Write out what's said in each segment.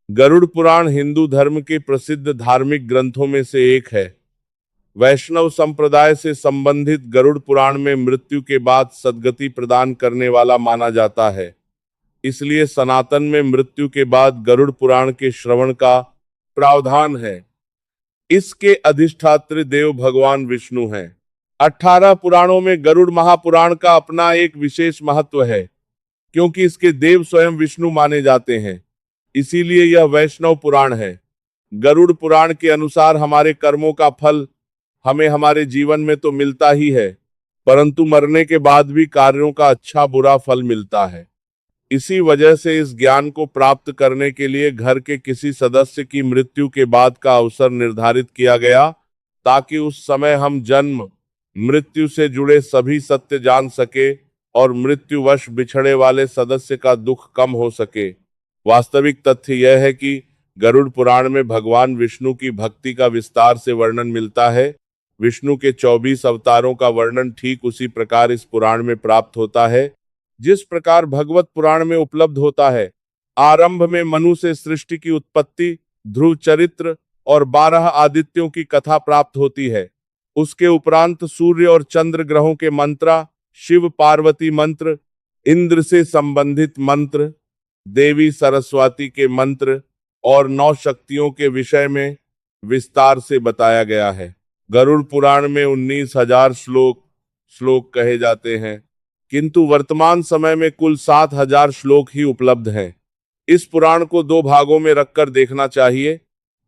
गरुड़ पुराण हिंदू धर्म के प्रसिद्ध धार्मिक ग्रंथों में से एक है। वैष्णव संप्रदाय से संबंधित गरुड़ पुराण में मृत्यु के बाद सद्गति प्रदान करने वाला माना जाता है। इसलिए सनातन में मृत्यु के बाद गरुड़ पुराण के श्रवण का प्रावधान है। इसके अधिष्ठात्री देव भगवान विष्णु हैं। 18 पुराणों में गरुड़ महापुराण का अपना एक विशेष महत्व है, क्योंकि इसके देव स्वयं विष्णु माने जाते हैं। इसीलिए यह वैष्णव पुराण है। गरुड़ पुराण के अनुसार हमारे कर्मों का फल हमें हमारे जीवन में तो मिलता ही है, परंतु मरने के बाद भी कार्यों का अच्छा बुरा फल मिलता है। इसी वजह से इस ज्ञान को प्राप्त करने के लिए घर के किसी सदस्य की मृत्यु के बाद का अवसर निर्धारित किया गया, ताकि उस समय हम जन्म मृत्यु से जुड़े सभी सत्य जान सके और मृत्युवश बिछड़े वाले सदस्य का दुख कम हो सके। वास्तविक तथ्य यह है कि गरुड़ पुराण में भगवान विष्णु की भक्ति का विस्तार से वर्णन मिलता है। विष्णु के 24 अवतारों का वर्णन ठीक उसी प्रकार इस पुराण में प्राप्त होता है, जिस प्रकार भगवत पुराण में उपलब्ध होता है। आरंभ में मनु से सृष्टि की उत्पत्ति, ध्रुव चरित्र और 12 आदित्यों की कथा प्राप्त होती है। उसके उपरांत सूर्य और चंद्र ग्रहों के मंत्र, शिव पार्वती मंत्र, इंद्र से संबंधित मंत्र, देवी सरस्वती के मंत्र और 9 शक्तियों के विषय में विस्तार से बताया गया है। गरुड़ पुराण में 19,000 श्लोक कहे जाते हैं, किंतु वर्तमान समय में कुल 7,000 श्लोक ही उपलब्ध हैं। इस पुराण को 2 भागों में रखकर देखना चाहिए।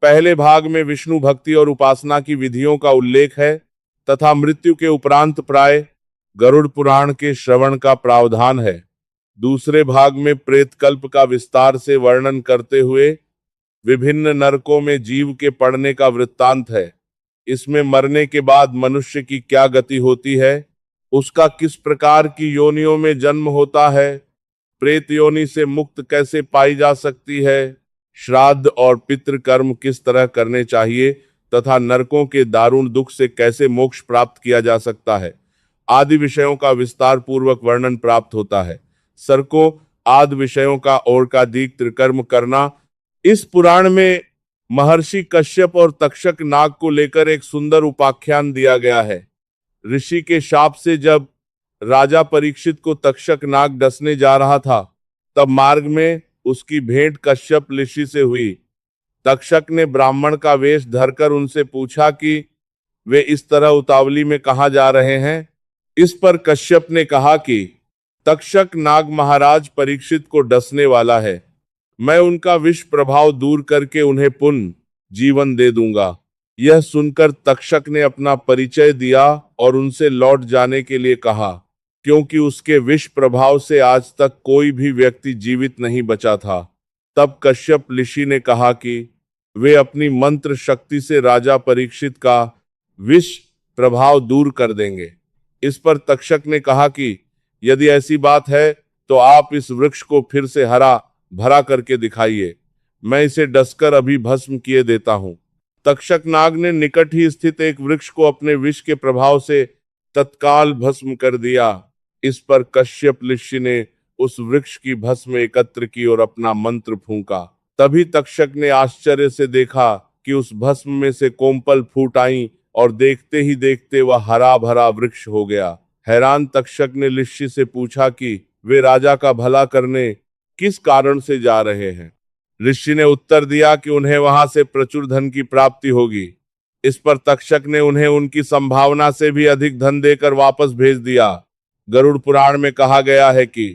पहले भाग में विष्णु भक्ति और उपासना की विधियों का उल्लेख है तथा मृत्यु के उपरांत प्राय गरुड़ पुराण के श्रवण का प्रावधान है। दूसरे भाग में प्रेतकल्प का विस्तार से वर्णन करते हुए विभिन्न नरकों में जीव के पड़ने का वृत्तांत है। इसमें मरने के बाद मनुष्य की क्या गति होती है, उसका किस प्रकार की योनियों में जन्म होता है, प्रेत योनि से मुक्त कैसे पाई जा सकती है, श्राद्ध और पितृ कर्म किस तरह करने चाहिए तथा नरकों के दारुण दुख से कैसे मोक्ष प्राप्त किया जा सकता है आदि विषयों का विस्तार पूर्वक वर्णन प्राप्त होता है। सरकों आदि विषयों का और का दीक त्रिकर्म करना। इस पुराण में महर्षि कश्यप और तक्षक नाग को लेकर एक सुंदर उपाख्यान दिया गया है। ऋषि के शाप से जब राजा परीक्षित को तक्षक नाग डसने जा रहा था, तब मार्ग में उसकी भेंट कश्यप ऋषि से हुई। तक्षक ने ब्राह्मण का वेश धरकर उनसे पूछा कि वे इस तरह उतावली में कहाँ जा रहे हैं। इस पर कश्यप ने कहा कि तक्षक नाग महाराज परीक्षित को डसने वाला है, मैं उनका विष प्रभाव दूर करके उन्हें पुनः जीवन दे दूंगा। यह सुनकर तक्षक ने अपना परिचय दिया और उनसे लौट जाने के लिए कहा, क्योंकि उसके विष प्रभाव से आज तक कोई भी व्यक्ति जीवित नहीं बचा था। तब कश्यप ऋषि ने कहा कि वे अपनी मंत्र शक्ति से राजा परीक्षित का विष प्रभाव दूर कर देंगे। इस पर तक्षक ने कहा कि यदि ऐसी बात है तो आप इस वृक्ष को फिर से हरा भरा करके दिखाइए, मैं इसे डसकर अभी भस्म किए देता हूं। तक्षक नाग ने निकट ही स्थित एक वृक्ष को अपने विष के प्रभाव से तत्काल भस्म कर दिया। इस पर कश्यप ऋषि ने उस वृक्ष की भस्म एकत्र की और अपना मंत्र फूंका। तभी तक्षक ने आश्चर्य से देखा कि उस भस्म में से कोमपल फूट आई और देखते ही देखते वह हरा भरा वृक्ष हो गया। हैरान तक्षक ने ऋषि से पूछा कि वे राजा का भला करने किस कारण से जा रहे हैं। ऋषि ने उत्तर दिया कि उन्हें वहां से प्रचुर धन की प्राप्ति होगी। इस पर तक्षक ने उन्हें उनकी संभावना से भी अधिक धन देकर वापस भेज दिया। गरुड़ पुराण में कहा गया है कि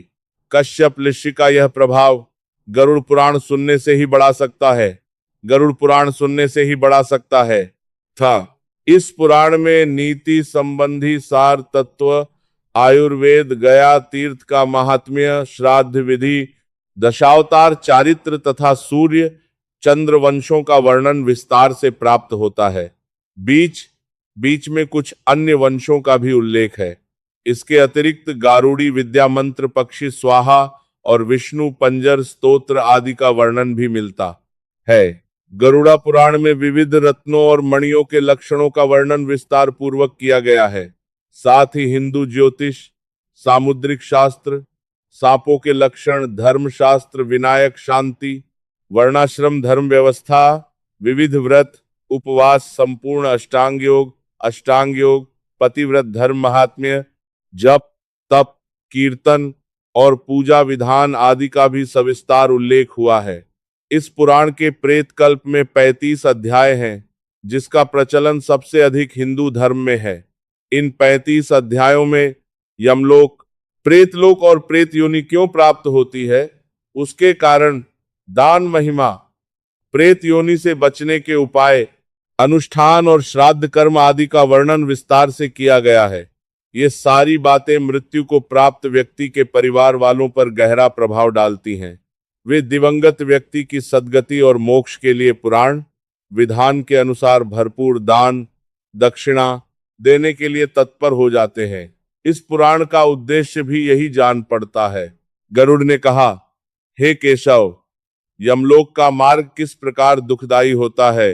कश्यप ऋषि का यह प्रभाव गरुड़ पुराण सुनने से ही बढ़ा सकता है, गरुड़ पुराण सुनने से ही बढ़ा सकता है था। इस पुराण में नीति संबंधी सार तत्व, आयुर्वेद, गया तीर्थ का महात्म्य, श्राद्ध विधि, दशावतार चारित्र तथा सूर्य चंद्र वंशों का वर्णन विस्तार से प्राप्त होता है। बीच बीच में कुछ अन्य वंशों का भी उल्लेख है। इसके अतिरिक्त गारुड़ी विद्या मंत्र, पक्षी स्वाहा और विष्णु पंजर स्तोत्र आदि का वर्णन भी मिलता है। गरुड़ा पुराण में विविध रत्नों और मणियों के लक्षणों का वर्णन विस्तार पूर्वक किया गया है। साथ ही हिंदू ज्योतिष, सामुद्रिक शास्त्र, सांपों के लक्षण, धर्मशास्त्र, विनायक शांति, वर्णाश्रम धर्म व्यवस्था, विविध व्रत, उपवास, संपूर्ण अष्टांग योग, पतिव्रत धर्म महात्म्य, जप, तप, कीर्तन और पूजा विधान आदि का भी सविस्तार उल्लेख हुआ है। इस पुराण के प्रेत कल्प में 35 अध्याय हैं, जिसका प्रचलन सबसे अधिक हिंदू धर्म में है। इन 35 अध्यायों में यमलोक, प्रेतलोक और प्रेत योनि क्यों प्राप्त होती है, उसके कारण, दान महिमा, प्रेत योनि से बचने के उपाय, अनुष्ठान और श्राद्ध कर्म आदि का वर्णन विस्तार से किया गया है। ये सारी बातें मृत्यु को प्राप्त व्यक्ति के परिवार वालों पर गहरा प्रभाव डालती हैं। वे दिवंगत व्यक्ति की सद्गति और मोक्ष के लिए पुराण विधान के अनुसार भरपूर दान दक्षिणा देने के लिए तत्पर हो जाते हैं। इस पुराण का उद्देश्य भी यही जान पड़ता है। गरुड़ ने कहा, हे केशव, यमलोक का मार्ग किस प्रकार दुखदाई होता है,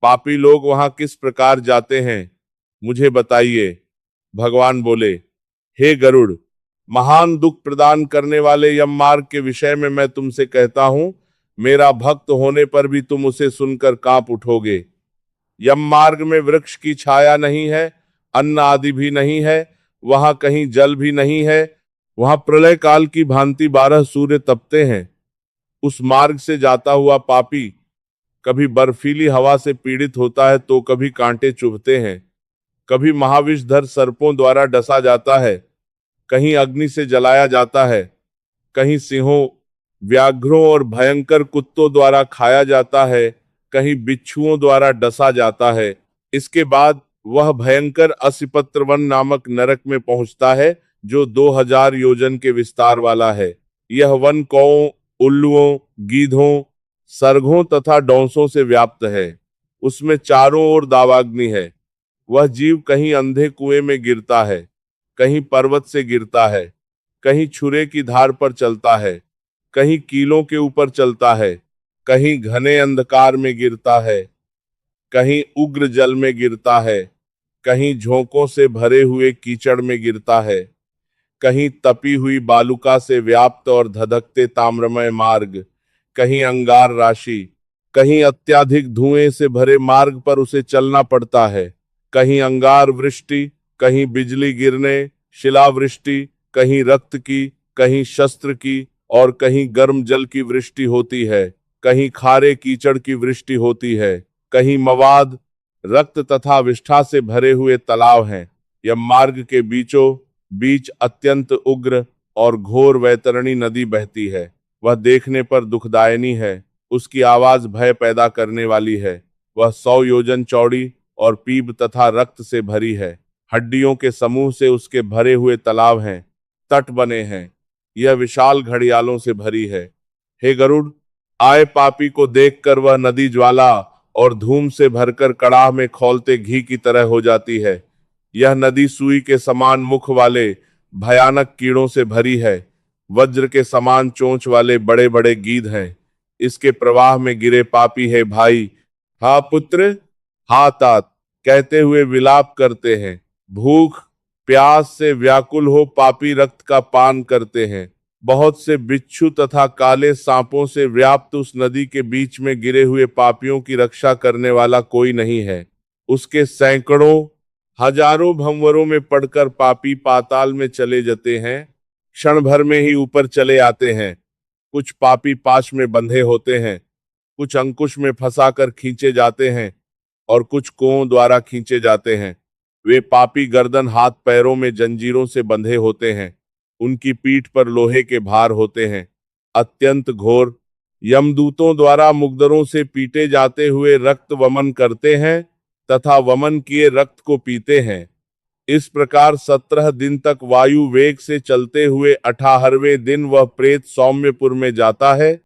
पापी लोग वहां किस प्रकार जाते हैं, मुझे बताइए। भगवान बोले, हे गरुड़, महान दुख प्रदान करने वाले यम मार्ग के विषय में मैं तुमसे कहता हूं। मेरा भक्त होने पर भी तुम उसे सुनकर कांप उठोगे। यम मार्ग में वृक्ष की छाया नहीं है, अन्न आदि भी नहीं है, वहां कहीं जल भी नहीं है। वहां प्रलय काल की भांति 12 सूर्य तपते हैं। उस मार्ग से जाता हुआ पापी कभी बर्फीली हवा से पीड़ित होता है तो कभी कांटे चुभते हैं, कभी महाविषधर सर्पों द्वारा डसा जाता है, कहीं अग्नि से जलाया जाता है, कहीं सिंहों, व्याघ्रों और भयंकर कुत्तों द्वारा खाया जाता है, कहीं बिच्छुओं द्वारा डसा जाता है। इसके बाद वह भयंकर असिपत्र वन नामक नरक में पहुंचता है, जो 2000 योजन के विस्तार वाला है। यह वन कौओं, उल्लुओं, गीधों, सरघों तथा डौंसों से व्याप्त है। उसमें चारों ओर दावाग्नि है। वह जीव कहीं अंधे कुएं में गिरता है, कहीं पर्वत से गिरता है, कहीं छुरे की धार पर चलता है, कहीं कीलों के ऊपर चलता है, कहीं घने अंधकार में गिरता है, कहीं उग्र जल में गिरता है, कहीं झोंकों से भरे हुए कीचड़ में गिरता है, कहीं तपी हुई बालुका से व्याप्त और धधकते ताम्रमय मार्ग, कहीं अंगार राशि, कहीं अत्याधिक धुएं से भरे मार्ग पर उसे चलना पड़ता है, कहीं अंगार वृष्टि, कहीं बिजली गिरने, शिलावृष्टि, कहीं रक्त की, कहीं शस्त्र की और कहीं गर्म जल की वृष्टि होती है, कहीं खारे कीचड़ की वृष्टि होती है, कहीं मवाद, रक्त तथा विष्ठा से भरे हुए तालाब हैं। यह मार्ग के बीचों बीच अत्यंत उग्र और घोर वैतरणी नदी बहती है। वह देखने पर दुखदायिनी है, उसकी आवाज भय पैदा करने वाली है। वह 100 योजन चौड़ी और पीप तथा रक्त से भरी है। हड्डियों के समूह से उसके भरे हुए तालाब हैं, तट बने हैं। यह विशाल घड़ियालों से भरी है। हे गरुड़, आए पापी को देखकर वह नदी ज्वाला और धूम से भरकर कड़ाह में खौलते घी की तरह हो जाती है। यह नदी सुई के समान मुख वाले भयानक कीड़ों से भरी है। वज्र के समान चोंच वाले बड़े बड़े गीध हैं। इसके प्रवाह में गिरे पापी है भाई, हा पुत्र, हा तात कहते हुए विलाप करते हैं। भूख प्यास से व्याकुल हो पापी रक्त का पान करते हैं। बहुत से बिच्छू तथा काले सांपों से व्याप्त उस नदी के बीच में गिरे हुए पापियों की रक्षा करने वाला कोई नहीं है। उसके सैकड़ों हजारों भंवरों में पड़कर पापी पाताल में चले जाते हैं, क्षण भर में ही ऊपर चले आते हैं। कुछ पापी पाश में बंधे होते हैं, कुछ अंकुश में फंसाकर खींचे जाते हैं और कुछ कुओं द्वारा खींचे जाते हैं। वे पापी गर्दन हाथ पैरों में जंजीरों से बंधे होते हैं। उनकी पीठ पर लोहे के भार होते हैं। अत्यंत घोर यमदूतों द्वारा मुग्दरों से पीटे जाते हुए रक्त वमन करते हैं तथा वमन किए रक्त को पीते हैं। इस प्रकार 17 दिन तक वायु वेग से चलते हुए 18वें दिन वह प्रेत सौम्यपुर में जाता है।